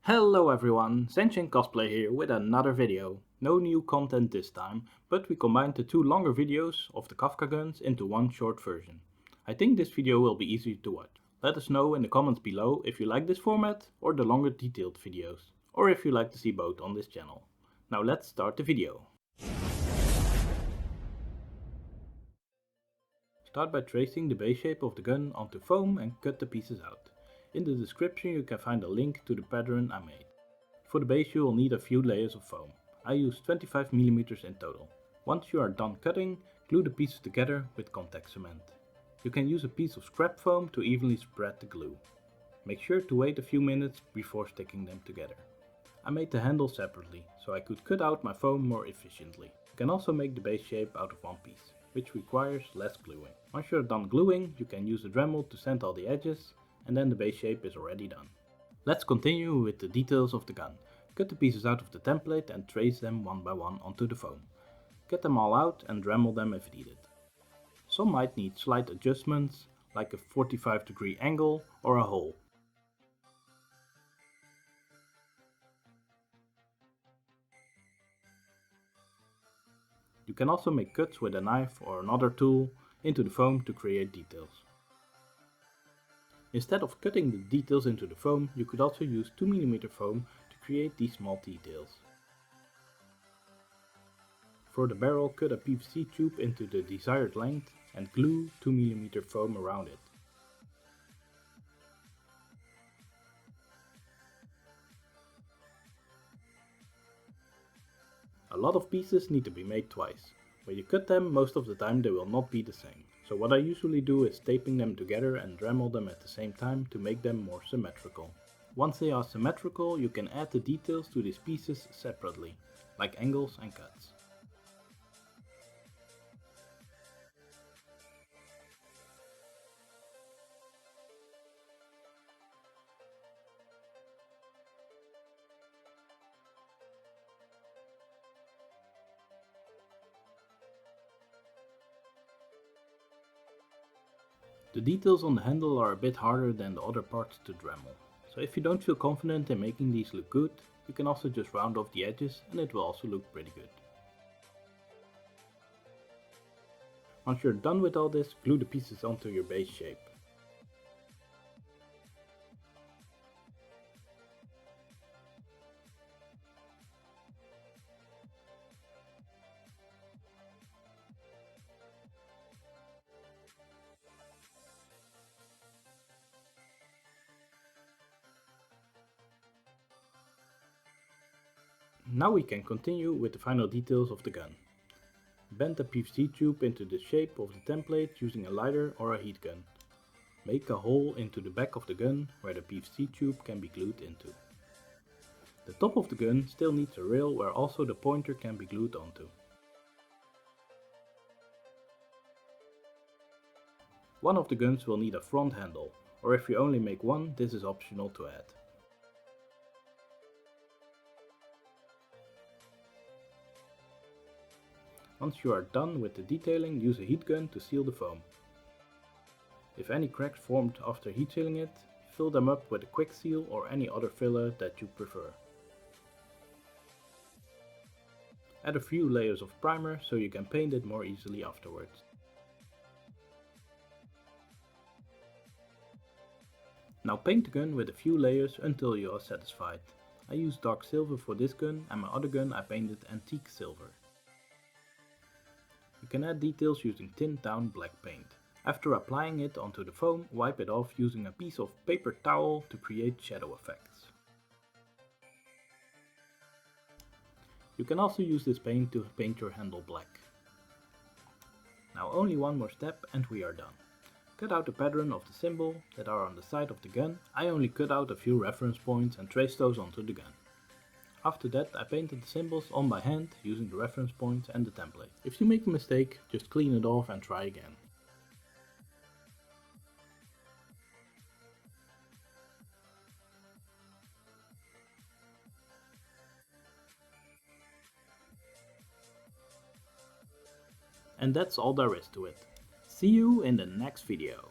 Hello everyone, Kafka Cosplay here with another video. No new content this time, but we combined the two longer videos of the Kafka guns into one short version. I think this video will be easy to watch. Let us know in the comments below if you like this format or the longer detailed videos, or if you like to see both on this channel. Now let's start the video. Start by tracing the base shape of the gun onto foam and cut the pieces out. In the description you can find a link to the pattern I made. For the base you will need a few layers of foam. I used 25mm in total. Once you are done cutting, glue the pieces together with contact cement. You can use a piece of scrap foam to evenly spread the glue. Make sure to wait a few minutes before sticking them together. I made the handle separately, so I could cut out my foam more efficiently. You can also make the base shape out of one piece, which requires less gluing. Once you are done gluing, you can use a Dremel to sand all the edges, and then the base shape is already done. Let's continue with the details of the gun. Cut the pieces out of the template and trace them one by one onto the foam. Get them all out and Dremel them if needed. Some might need slight adjustments, like a 45-degree angle or a hole. You can also make cuts with a knife or another tool into the foam to create details. Instead of cutting the details into the foam, you could also use 2mm foam to create these small details. For the barrel, cut a PVC tube into the desired length and glue 2mm foam around it. A lot of pieces need to be made twice. When you cut them, most of the time they will not be the same. So what I usually do is taping them together and Dremel them at the same time to make them more symmetrical. Once they are symmetrical, you can add the details to these pieces separately, like angles and cuts. The details on the handle are a bit harder than the other parts to Dremel, so if you don't feel confident in making these look good, you can also just round off the edges and it will also look pretty good. Once you're done with all this, glue the pieces onto your base shape. Now we can continue with the final details of the gun. Bend the PVC tube into the shape of the template using a lighter or a heat gun. Make a hole into the back of the gun where the PVC tube can be glued into. The top of the gun still needs a rail where also the pointer can be glued onto. One of the guns will need a front handle, or if you only make one, this is optional to add. Once you are done with the detailing, use a heat gun to seal the foam. If any cracks formed after heat sealing it, fill them up with a quick seal or any other filler that you prefer. Add a few layers of primer so you can paint it more easily afterwards. Now paint the gun with a few layers until you are satisfied. I used dark silver for this gun and my other gun I painted antique silver. You can add details using thinned down black paint. After applying it onto the foam, wipe it off using a piece of paper towel to create shadow effects. You can also use this paint to paint your handle black. Now only one more step and we are done. Cut out the pattern of the symbol that are on the side of the gun. I only cut out a few reference points and traced those onto the gun. After that I painted the symbols on by hand using the reference points and the template. If you make a mistake, just clean it off and try again. And that's all there is to it. See you in the next video.